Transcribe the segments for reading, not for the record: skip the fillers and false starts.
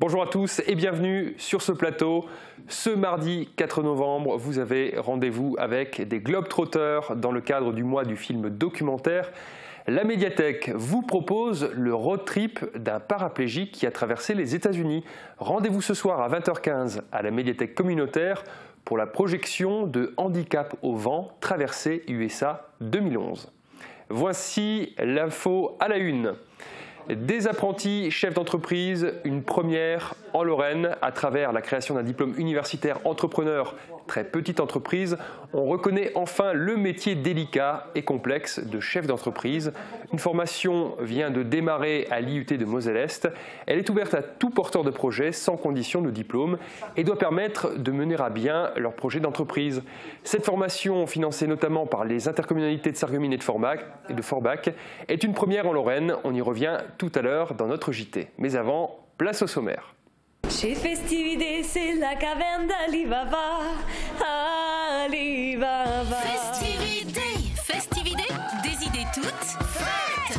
Bonjour à tous et bienvenue sur ce plateau. Ce mardi 4 novembre, vous avez rendez-vous avec des Globetrotters dans le cadre du mois du film documentaire. La médiathèque vous propose le road trip d'un paraplégique qui a traversé les États-Unis. Rendez-vous ce soir à 20h15 à la médiathèque communautaire pour la projection de Handicap au vent, traversée USA 2011. Voici l'info à la une. Des apprentis chefs d'entreprise, une première en Lorraine à travers la création d'un diplôme universitaire entrepreneur très petite entreprise. On reconnaît enfin le métier délicat et complexe de chef d'entreprise. Une formation vient de démarrer à l'IUT de Moselle-Est. Elle est ouverte à tout porteur de projet sans condition de diplôme et doit permettre de mener à bien leur projet d'entreprise. Cette formation, financée notamment par les intercommunalités de Sarreguemines et de Forbach, est une première en Lorraine. On y revient tout à l'heure dans notre JT. Mais avant, place au sommaire. Chez Festivité, c'est la caverne d'Alibaba. Alibaba. Festivité, des idées toutes faites.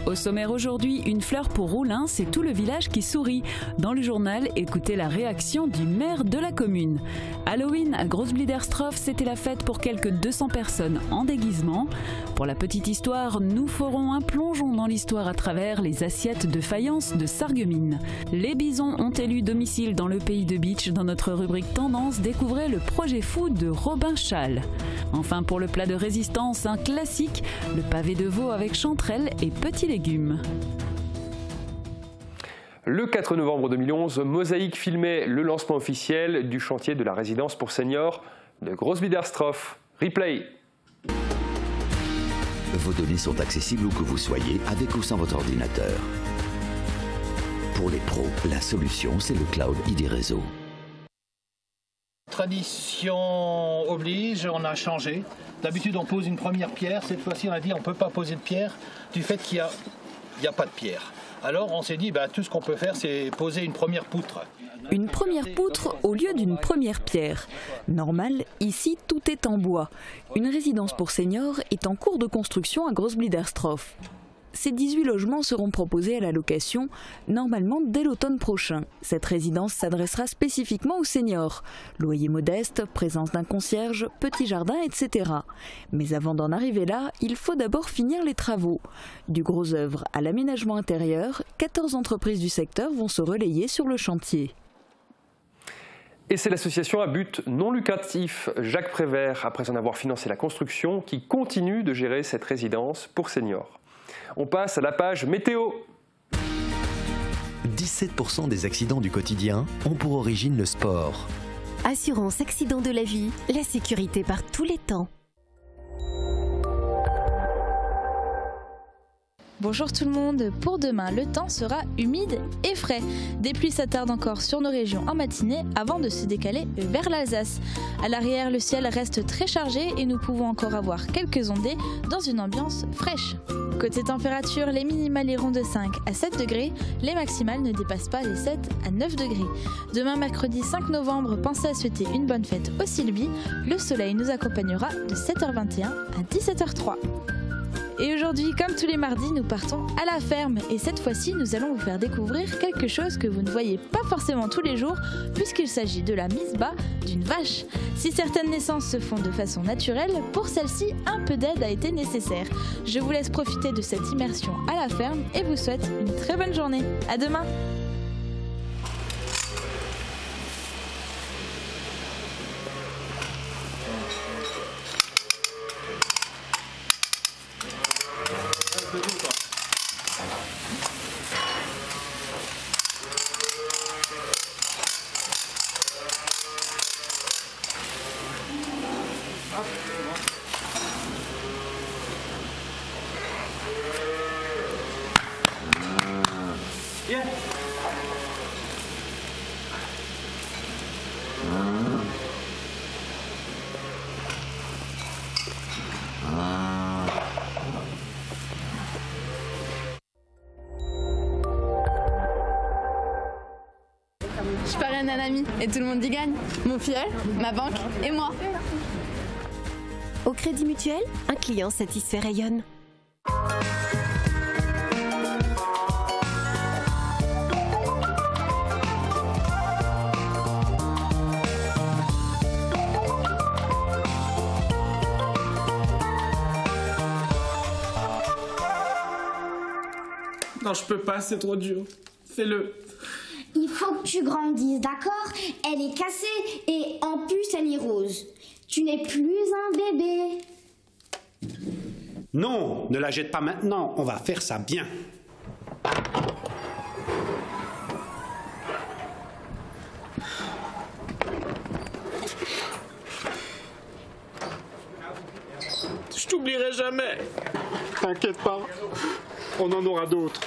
Au sommaire aujourd'hui, une fleur pour Roulin, c'est tout le village qui sourit. Dans le journal, écoutez la réaction du maire de la commune. Halloween à Großbliederstroff, c'était la fête pour quelques 200 personnes en déguisement. Pour la petite histoire, nous ferons un plongeon dans l'histoire à travers les assiettes de faïence de Sarreguemines. Les bisons ont élu domicile dans le pays de Beach. Dans notre rubrique Tendance, découvrez le projet fou de Robin Schall. Enfin, pour le plat de résistance, un classique, le pavé de veau avec chanterelle et petits légumes. Le 4 novembre 2011, Mosaïque filmait le lancement officiel du chantier de la résidence pour seniors de Großbliederstroff. Replay. Vos données sont accessibles où que vous soyez, avec ou sans votre ordinateur. Pour les pros, la solution, c'est le cloud ID Réseau. Tradition oblige, on a changé. D'habitude, on pose une première pierre. Cette fois-ci, on a dit on ne peut pas poser de pierre du fait qu'il n'y a pas de pierre. Alors, on s'est dit, tout ce qu'on peut faire, c'est poser une première poutre. Une première poutre au lieu d'une première pierre. Normal, ici, tout est en bois. Une résidence pour seniors est en cours de construction à Großbliederstroff. Ces 18 logements seront proposés à la location, normalement dès l'automne prochain. Cette résidence s'adressera spécifiquement aux seniors. Loyer modeste, présence d'un concierge, petit jardin, etc. Mais avant d'en arriver là, il faut d'abord finir les travaux. Du gros œuvre à l'aménagement intérieur, 14 entreprises du secteur vont se relayer sur le chantier. Et c'est l'association à but non lucratif Jacques Prévert, après en avoir financé la construction, qui continue de gérer cette résidence pour seniors. On passe à la page météo. 17% des accidents du quotidien ont pour origine le sport. Assurance accident de la vie, la sécurité par tous les temps. Bonjour tout le monde, pour demain le temps sera humide et frais. Des pluies s'attardent encore sur nos régions en matinée avant de se décaler vers l'Alsace. À l'arrière, le ciel reste très chargé et nous pouvons encore avoir quelques ondées dans une ambiance fraîche. Côté température, les minimales iront de 5 à 7 degrés, les maximales ne dépassent pas les 7 à 9 degrés. Demain mercredi 5 novembre, pensez à souhaiter une bonne fête au Sylvie. Le soleil nous accompagnera de 7h21 à 17h03. Et aujourd'hui, comme tous les mardis, nous partons à la ferme. Et cette fois-ci, nous allons vous faire découvrir quelque chose que vous ne voyez pas forcément tous les jours, puisqu'il s'agit de la mise bas d'une vache. Si certaines naissances se font de façon naturelle, pour celle-ci, un peu d'aide a été nécessaire. Je vous laisse profiter de cette immersion à la ferme et vous souhaite une très bonne journée. À demain! Je parraine un ami et tout le monde y gagne. Mon filleul, ma banque et moi. Au Crédit Mutuel, un client satisfait rayonne. Non, je peux pas, c'est trop dur. Fais-le. Il faut que tu grandisses, d'accord? Elle est cassée et en plus elle est rose. Tu n'es plus un bébé. Non, ne la jette pas maintenant, on va faire ça bien. Je t'oublierai jamais. T'inquiète pas, on en aura d'autres.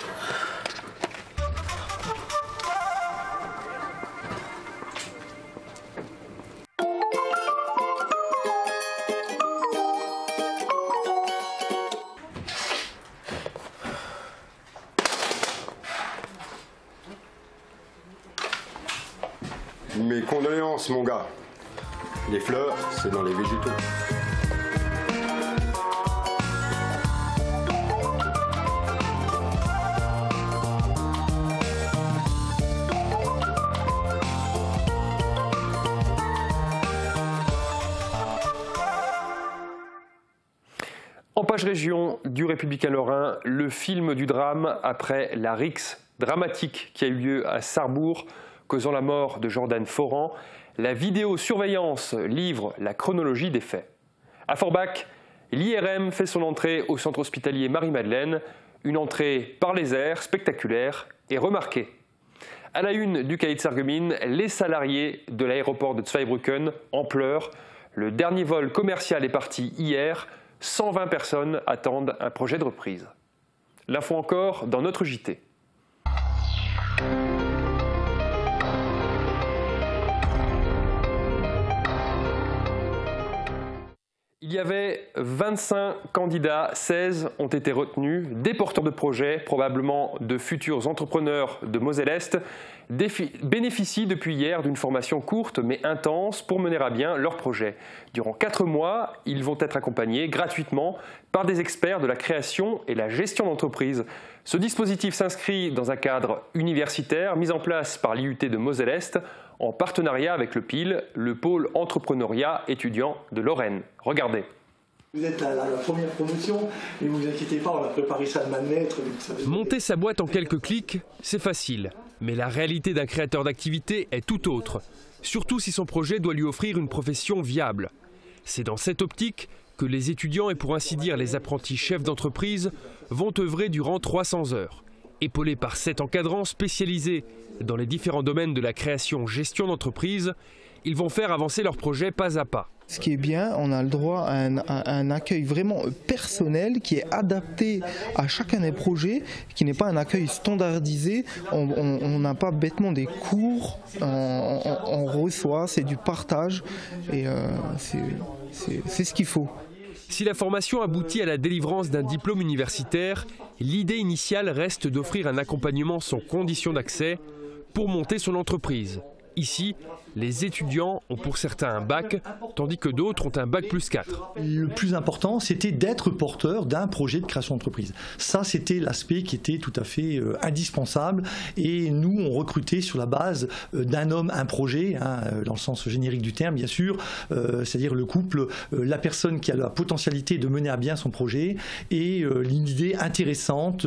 Mes condoléances, mon gars. Les fleurs, c'est dans les végétaux. En page région du Républicain Lorrain, le film du drame après la rixe dramatique qui a eu lieu à Sarrebourg, causant la mort de Jordan Foran. La vidéosurveillance livre la chronologie des faits. À Forbach, l'IRM fait son entrée au centre hospitalier Marie-Madeleine, une entrée par les airs, spectaculaire et remarquée. À la une du cahier de Sarreguemines, les salariés de l'aéroport de Zweibrücken en pleurs. Le dernier vol commercial est parti hier. 120 personnes attendent un projet de reprise. L'info encore dans notre JT. Il y avait 25 candidats, 16 ont été retenus, des porteurs de projets, probablement de futurs entrepreneurs de Moselle-Est, bénéficient depuis hier d'une formation courte mais intense pour mener à bien leur projet. Durant 4 mois, ils vont être accompagnés gratuitement par des experts de la création et la gestion d'entreprise. Ce dispositif s'inscrit dans un cadre universitaire mis en place par l'IUT de Moselle-Est en partenariat avec le PIL, le pôle entrepreneuriat étudiant de Lorraine. Regardez. Vous êtes à la première promotion, mais vous inquiétez pas, on a préparé ça de main de maître. Monter sa boîte en quelques clics, c'est facile. Mais la réalité d'un créateur d'activité est tout autre. Surtout si son projet doit lui offrir une profession viable. C'est dans cette optique que les étudiants et pour ainsi dire les apprentis chefs d'entreprise vont œuvrer durant 300 heures. Épaulés par 7 encadrants spécialisés dans les différents domaines de la création-gestion d'entreprise, ils vont faire avancer leur projet pas à pas. Ce qui est bien, on a le droit à un accueil vraiment personnel qui est adapté à chacun des projets, qui n'est pas un accueil standardisé. On n'a pas bêtement des cours, on reçoit, c'est du partage et c'est ce qu'il faut. Si la formation aboutit à la délivrance d'un diplôme universitaire, l'idée initiale reste d'offrir un accompagnement sans condition d'accès pour monter son entreprise. Ici, les étudiants ont pour certains un bac, tandis que d'autres ont un bac plus 4. Le plus important, c'était d'être porteur d'un projet de création d'entreprise. Ça, c'était l'aspect qui était tout à fait indispensable. Et nous, on recrutait sur la base d'un homme, un projet, hein, dans le sens générique du terme, bien sûr, c'est-à-dire le couple, la personne qui a la potentialité de mener à bien son projet et l'idée intéressante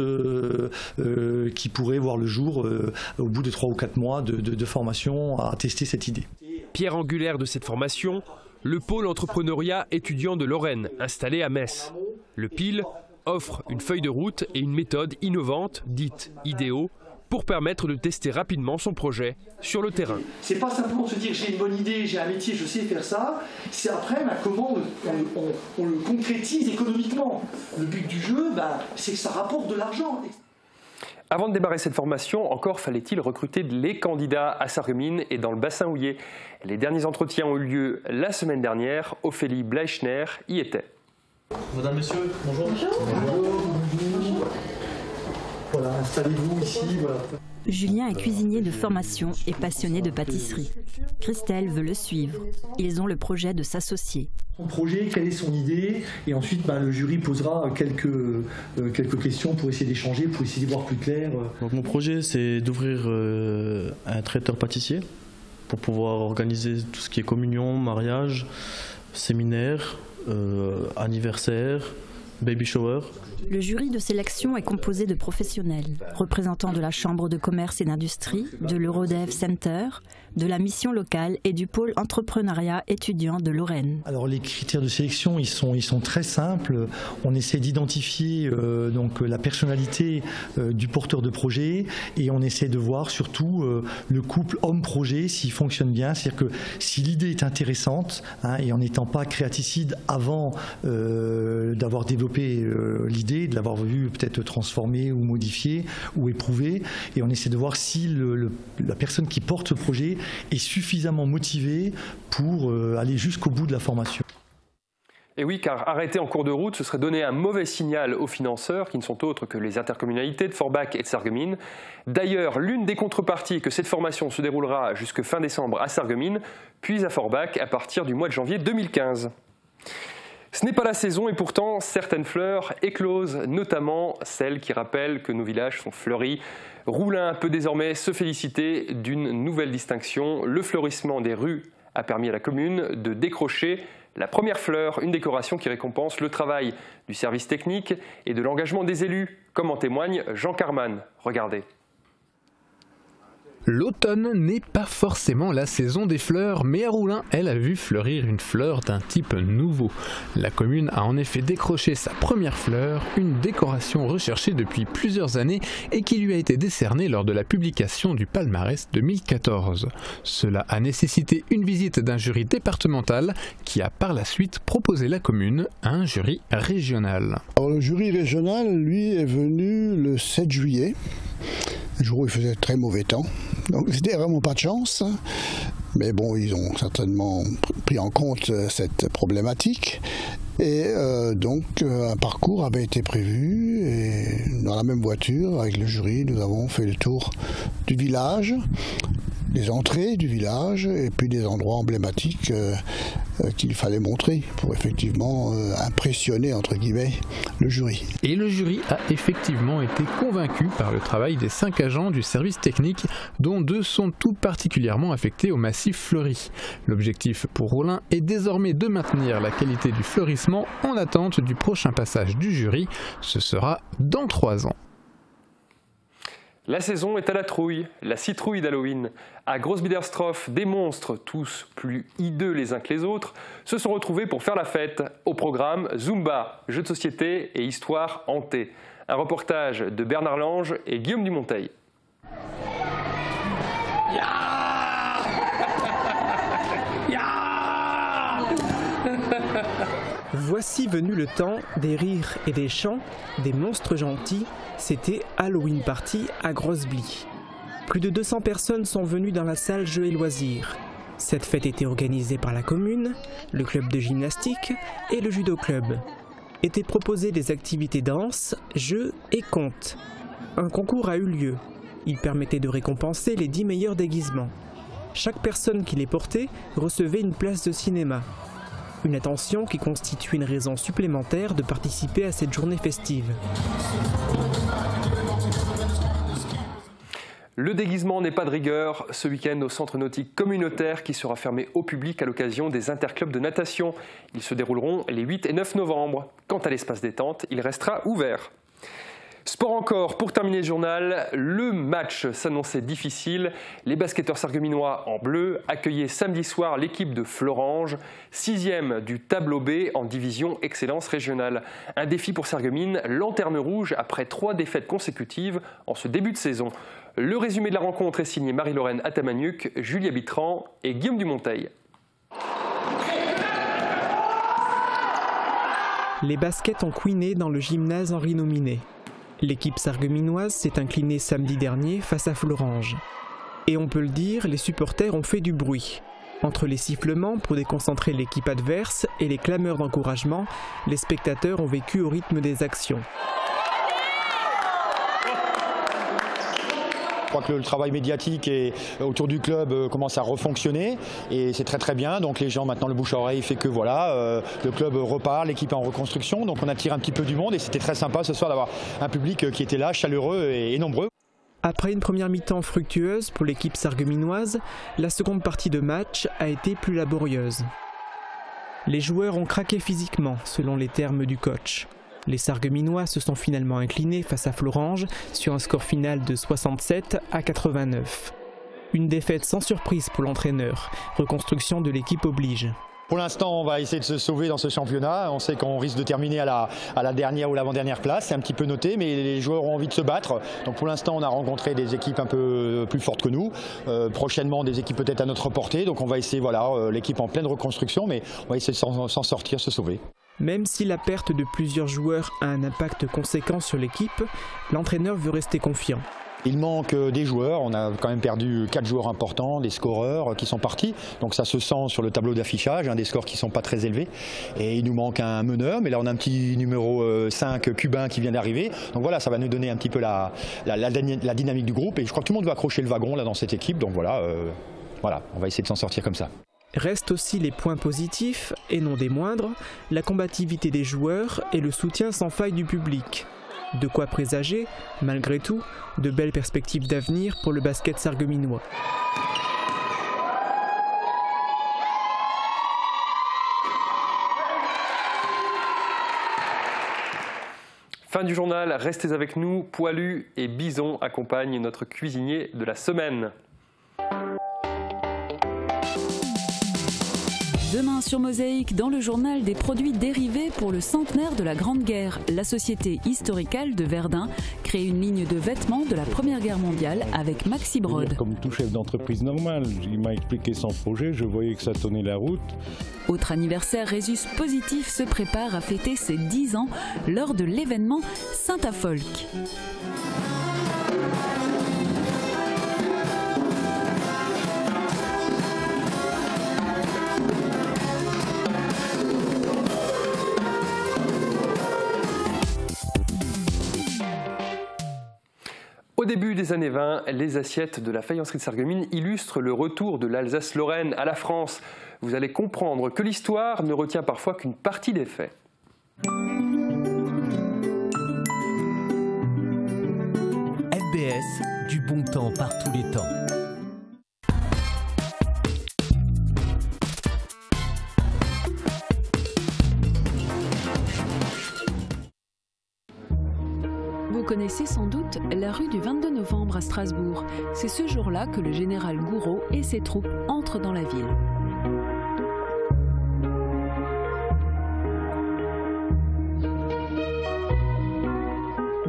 qui pourrait voir le jour au bout de 3 ou 4 mois de formation à tester cette idée. Pierre angulaire de cette formation, le pôle entrepreneuriat étudiant de Lorraine, installé à Metz. Le PIL offre une feuille de route et une méthode innovante, dite IDEO, pour permettre de tester rapidement son projet sur le terrain. C'est pas simplement se dire j'ai une bonne idée, j'ai un métier, je sais faire ça, c'est après comment on le concrétise économiquement. Le but du jeu, c'est que ça rapporte de l'argent. Avant de démarrer cette formation, encore fallait-il recruter les candidats à Sarreguemines et dans le bassin houillé. Les derniers entretiens ont eu lieu la semaine dernière. Ophélie Bleichner y était. Madame, monsieur, bonjour. Bonjour. Voilà, installez-vous ici. Voilà. Julien est cuisinier de formation et passionné de pâtisserie. Christelle veut le suivre. Ils ont le projet de s'associer. Son projet, quelle est son idée, et ensuite le jury posera quelques questions pour essayer d'échanger, pour essayer d'y voir plus clair. Donc mon projet, c'est d'ouvrir un traiteur pâtissier pour pouvoir organiser tout ce qui est communion, mariage, séminaire, anniversaire, baby shower. Le jury de sélection est composé de professionnels, représentants de la Chambre de commerce et d'industrie, de l'Eurodev Center, de la mission locale et du pôle entrepreneuriat étudiant de Lorraine. Alors les critères de sélection, ils sont très simples. On essaie d'identifier donc la personnalité du porteur de projet et on essaie de voir surtout le couple homme-projet s'il fonctionne bien. C'est-à-dire que si l'idée est intéressante et en n'étant pas créaticide avant d'avoir développé l'idée, de l'avoir vu peut-être transformée ou modifiée ou éprouvée, et on essaie de voir si la personne qui porte ce projet est suffisamment motivée pour aller jusqu'au bout de la formation. Et oui, car arrêter en cours de route, ce serait donner un mauvais signal aux financeurs, qui ne sont autres que les intercommunalités de Forbach et de Sarreguemines. D'ailleurs, l'une des contreparties est que cette formation se déroulera jusque fin décembre à Sarreguemines, puis à Forbach à partir du mois de janvier 2015. Ce n'est pas la saison et pourtant certaines fleurs éclosent, notamment celles qui rappellent que nos villages sont fleuris. Roulin peut désormais se féliciter d'une nouvelle distinction. Le fleurissement des rues a permis à la commune de décrocher la première fleur, une décoration qui récompense le travail du service technique et de l'engagement des élus, comme en témoigne Jean Carman. Regardez. L'automne n'est pas forcément la saison des fleurs, mais à Roulin, elle a vu fleurir une fleur d'un type nouveau. La commune a en effet décroché sa première fleur, une décoration recherchée depuis plusieurs années et qui lui a été décernée lors de la publication du palmarès 2014. Cela a nécessité une visite d'un jury départemental qui a par la suite proposé la commune à un jury régional. Alors, le jury régional, lui, est venu le 7 juillet. Un jour où il faisait très mauvais temps, donc c'était vraiment pas de chance. Mais bon, ils ont certainement pris en compte cette problématique. Et donc un parcours avait été prévu et dans la même voiture avec le jury, nous avons fait le tour du village, des entrées du village et puis des endroits emblématiques qu'il fallait montrer pour effectivement impressionner entre guillemets le jury. Et le jury a effectivement été convaincu par le travail des 5 agents du service technique, dont 2 sont tout particulièrement affectés au massif fleuri. L'objectif pour Roulin est désormais de maintenir la qualité du fleurissement en attente du prochain passage du jury. Ce sera dans 3 ans. La saison est à la trouille, la citrouille d'Halloween. À Großbiederstroff, des monstres, tous plus hideux les uns que les autres, se sont retrouvés pour faire la fête. Au programme, Zumba, jeux de société et histoire hantée. Un reportage de Bernard Lange et Guillaume Dumonteil. Voici venu le temps des rires et des chants, des monstres gentils. C'était Halloween Party à Großbli. Plus de 200 personnes sont venues dans la salle Jeux et Loisirs. Cette fête était organisée par la commune, le club de gymnastique et le judo club. Étaient proposées des activités danse, jeux et contes. Un concours a eu lieu. Il permettait de récompenser les 10 meilleurs déguisements. Chaque personne qui les portait recevait une place de cinéma. Une attention qui constitue une raison supplémentaire de participer à cette journée festive. Le déguisement n'est pas de rigueur ce week-end au centre nautique communautaire qui sera fermé au public à l'occasion des interclubs de natation. Ils se dérouleront les 8 et 9 novembre. Quant à l'espace détente, il restera ouvert. Sport encore, pour terminer le journal, le match s'annonçait difficile. Les basketteurs sarregueminois en bleu accueillaient samedi soir l'équipe de Florange, 6e du tableau B en division excellence régionale. Un défi pour Sarreguemines, lanterne rouge après 3 défaites consécutives en ce début de saison. Le résumé de la rencontre est signé Marie-Lorraine Atamaniuk, Julia Bitran et Guillaume Dumonteil. Les baskets ont couiné dans le gymnase Henri Nominé. L'équipe sarregueminoise s'est inclinée samedi dernier face à Florange. Et on peut le dire, les supporters ont fait du bruit. Entre les sifflements pour déconcentrer l'équipe adverse et les clameurs d'encouragement, les spectateurs ont vécu au rythme des actions. Je crois que le travail médiatique autour du club commence à refonctionner et c'est très très bien. Donc les gens maintenant, le bouche à oreille fait que voilà, le club repart, l'équipe est en reconstruction. Donc on attire un petit peu du monde et c'était très sympa ce soir d'avoir un public qui était là, chaleureux et nombreux. Après une première mi-temps fructueuse pour l'équipe sarregueminoise, la seconde partie de match a été plus laborieuse. Les joueurs ont craqué physiquement, selon les termes du coach. Les Sarregueminois se sont finalement inclinés face à Florange sur un score final de 67 à 89. Une défaite sans surprise pour l'entraîneur. Reconstruction de l'équipe oblige. Pour l'instant, on va essayer de se sauver dans ce championnat. On sait qu'on risque de terminer à la dernière ou l'avant-dernière place. C'est un petit peu noté, mais les joueurs ont envie de se battre. Donc pour l'instant, on a rencontré des équipes un peu plus fortes que nous. Prochainement, des équipes peut-être à notre portée. Donc on va essayer, voilà, l'équipe en pleine reconstruction, mais on va essayer de s'en sortir, se sauver. Même si la perte de plusieurs joueurs a un impact conséquent sur l'équipe, l'entraîneur veut rester confiant. Il manque des joueurs, on a quand même perdu 4 joueurs importants, des scoreurs qui sont partis, donc ça se sent sur le tableau d'affichage, des scores qui ne sont pas très élevés. Et il nous manque un meneur, mais là on a un petit numéro 5 cubain qui vient d'arriver, donc voilà, ça va nous donner un petit peu la dynamique du groupe, et je crois que tout le monde va accrocher le wagon là dans cette équipe, donc voilà, on va essayer de s'en sortir comme ça. Restent aussi les points positifs, et non des moindres, la combativité des joueurs et le soutien sans faille du public. De quoi présager, malgré tout, de belles perspectives d'avenir pour le basket sarregueminois. Fin du journal, restez avec nous. Poilu et Bison accompagnent notre cuisinier de la semaine. Demain sur Mosaïque, dans le journal des produits dérivés pour le centenaire de la Grande Guerre, la société historicale de Verdun crée une ligne de vêtements de la Première Guerre mondiale avec Maxi Brod. Comme tout chef d'entreprise normal, il m'a expliqué son projet, je voyais que ça tenait la route. Autre anniversaire, Résus Positif se prépare à fêter ses 10 ans lors de l'événement Saint-Afolk. Au début des années 20, les assiettes de la faïencerie de Sarreguemines illustrent le retour de l'Alsace-Lorraine à la France. Vous allez comprendre que l'histoire ne retient parfois qu'une partie des faits. FBS, du bon temps par tous les temps. Vous connaissez sans doute la rue du 22 novembre à Strasbourg. C'est ce jour-là que le général Gouraud et ses troupes entrent dans la ville.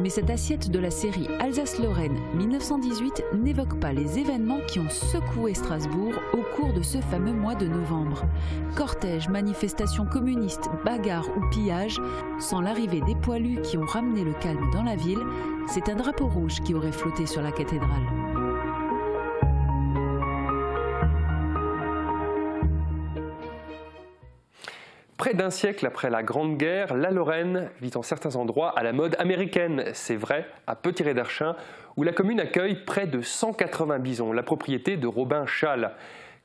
Mais cette assiette de la série Alsace-Lorraine 1918 n'évoque pas les événements qui ont secoué Strasbourg au cours de ce fameux mois de novembre. Cortèges, manifestations communistes, bagarres ou pillages, sans l'arrivée des poilus qui ont ramené le calme dans la ville, c'est un drapeau rouge qui aurait flotté sur la cathédrale. Près d'un siècle après la Grande Guerre, la Lorraine vit en certains endroits à la mode américaine. C'est vrai, à Petit-Ré-d'Archin, où la commune accueille près de 180 bisons, la propriété de Robin Schall.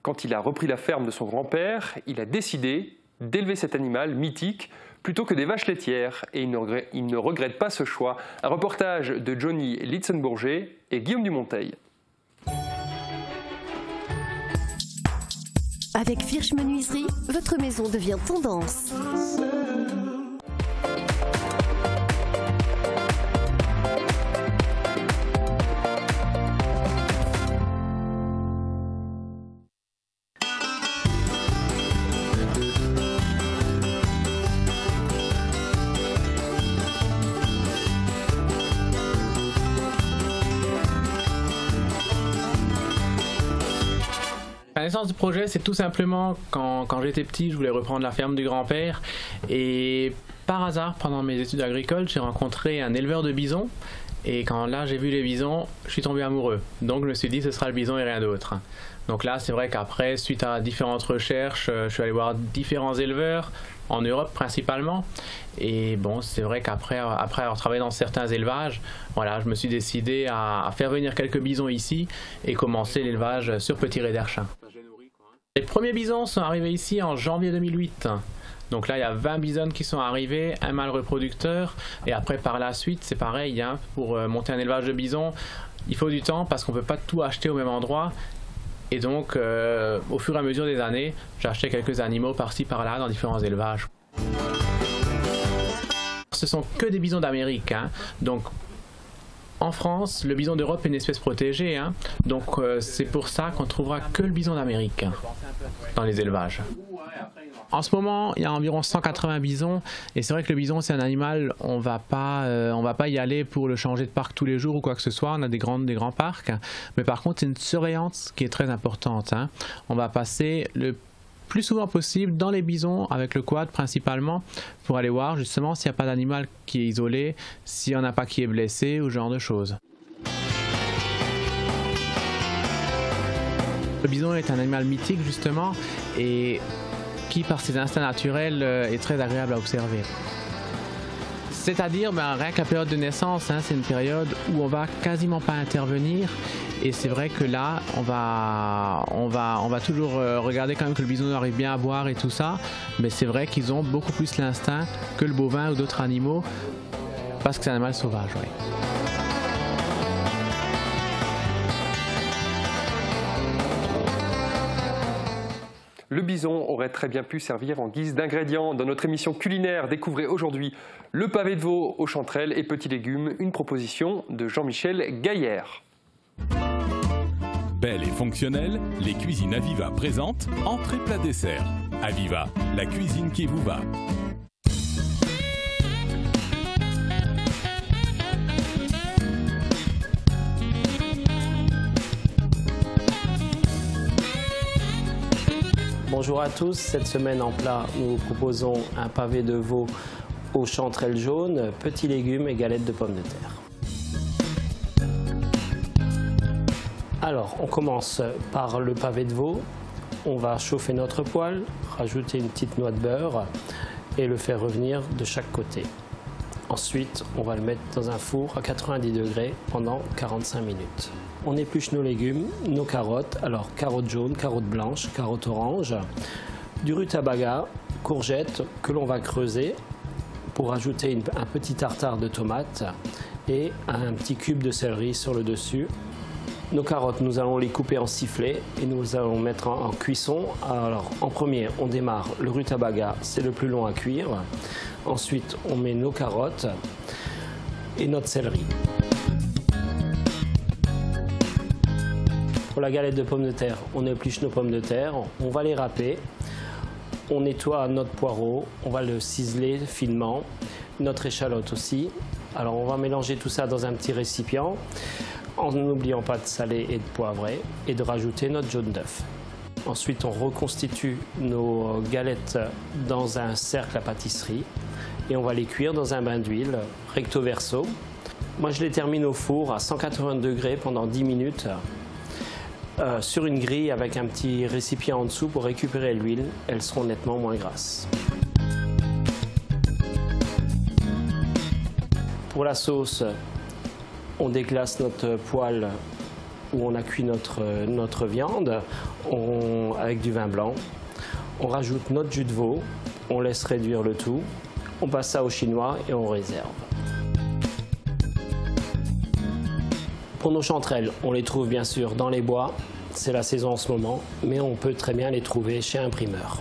Quand il a repris la ferme de son grand-père, il a décidé d'élever cet animal mythique plutôt que des vaches laitières. Et il ne regrette pas ce choix. Un reportage de Johnny Litzenbourger et Guillaume Dumonteil. Avec Firch Menuiserie, votre maison devient tendance. La naissance du projet, c'est tout simplement quand j'étais petit, je voulais reprendre la ferme du grand-père et par hasard, pendant mes études agricoles, j'ai rencontré un éleveur de bisons et quand là j'ai vu les bisons, je suis tombé amoureux. Donc je me suis dit ce sera le bison et rien d'autre. Donc là, c'est vrai qu'après, suite à différentes recherches, je suis allé voir différents éleveurs, en Europe principalement. Et bon, c'est vrai qu'après avoir travaillé dans certains élevages, voilà, je me suis décidé à faire venir quelques bisons ici et commencer l'élevage sur Petit-Ré-d'Archin. Les premiers bisons sont arrivés ici en janvier 2008. Donc là, il y a 20 bisons qui sont arrivés, un mâle reproducteur. Et après, par la suite, c'est pareil, hein, pour monter un élevage de bisons, il faut du temps parce qu'on ne peut pas tout acheter au même endroit. Et donc, au fur et à mesure des années, j'ai acheté quelques animaux par-ci, par-là, dans différents élevages. Ce sont que des bisons d'Amérique, hein. Donc en France, le bison d'Europe est une espèce protégée, hein. Donc c'est pour ça qu'on trouvera que le bison d'Amérique dans les élevages. En ce moment, il y a environ 180 bisons et c'est vrai que le bison c'est un animal, on va pas y aller pour le changer de parc tous les jours ou quoi que ce soit. On a des grands parcs, mais par contre c'est une surveillance qui est très importante, hein. On va passer le plus souvent possible dans les bisons avec le quad principalement pour aller voir justement s'il n'y a pas d'animal qui est isolé, s'il n'y en a pas qui est blessé ou ce genre de choses. Le bison est un animal mythique justement et qui par ses instincts naturels est très agréable à observer. C'est-à-dire rien que la période de naissance, hein, c'est une période où on va quasiment pas intervenir et c'est vrai que là on va toujours regarder quand même que le bison arrive bien à boire et tout ça, mais c'est vrai qu'ils ont beaucoup plus l'instinct que le bovin ou d'autres animaux parce que c'est un animal sauvage. Ouais. Le bison aurait très bien pu servir en guise d'ingrédient. Dans notre émission culinaire, découvrez aujourd'hui le pavé de veau aux chanterelles et petits légumes, une proposition de Jean-Michel Gaillère. Belle et fonctionnelle, les cuisines Aviva présentent entrée plat dessert. Aviva, la cuisine qui vous va. Bonjour à tous, cette semaine en plat, nous vous proposons un pavé de veau aux chanterelles jaunes, petits légumes et galettes de pommes de terre. Alors, on commence par le pavé de veau. On va chauffer notre poêle, rajouter une petite noix de beurre et le faire revenir de chaque côté. Ensuite, on va le mettre dans un four à 90 degrés pendant 45 minutes. On épluche nos légumes, nos carottes, alors carottes jaunes, carottes blanches, carottes oranges, du rutabaga, courgettes que l'on va creuser pour ajouter un petit tartare de tomates et un petit cube de céleri sur le dessus. Nos carottes, nous allons les couper en sifflets et nous allons mettre en cuisson. Alors en premier, on démarre le rutabaga, c'est le plus long à cuire. Ensuite, on met nos carottes et notre céleri. Pour la galette de pommes de terre, on épluche nos pommes de terre, on va les râper, on nettoie notre poireau, on va le ciseler finement, notre échalote aussi. Alors on va mélanger tout ça dans un petit récipient, en n'oubliant pas de saler et de poivrer et de rajouter notre jaune d'œuf. Ensuite, on reconstitue nos galettes dans un cercle à pâtisserie et on va les cuire dans un bain d'huile recto verso. Moi, je les termine au four à 180 degrés pendant 10 minutes. Sur une grille avec un petit récipient en dessous pour récupérer l'huile, elles seront nettement moins grasses. Pour la sauce, on déglace notre poêle où on a cuit notre viande avec du vin blanc. On rajoute notre jus de veau, on laisse réduire le tout, on passe ça au chinois et on réserve. Pour nos chanterelles, on les trouve bien sûr dans les bois, c'est la saison en ce moment, mais on peut très bien les trouver chez un primeur.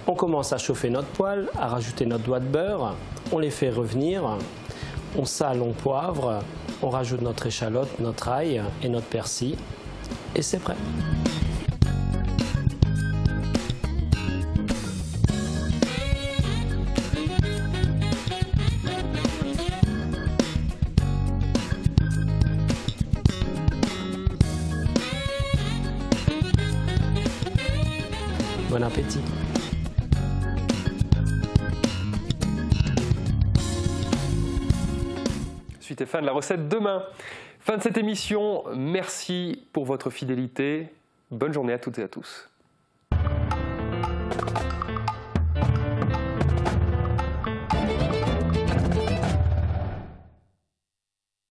On commence à chauffer notre poêle, à rajouter notre doigt de beurre, on les fait revenir, on sale, on poivre, on rajoute notre échalote, notre ail et notre persil, et c'est prêt. Bon appétit. Suite et fin de la recette demain. Fin de cette émission. Merci pour votre fidélité. Bonne journée à toutes et à tous.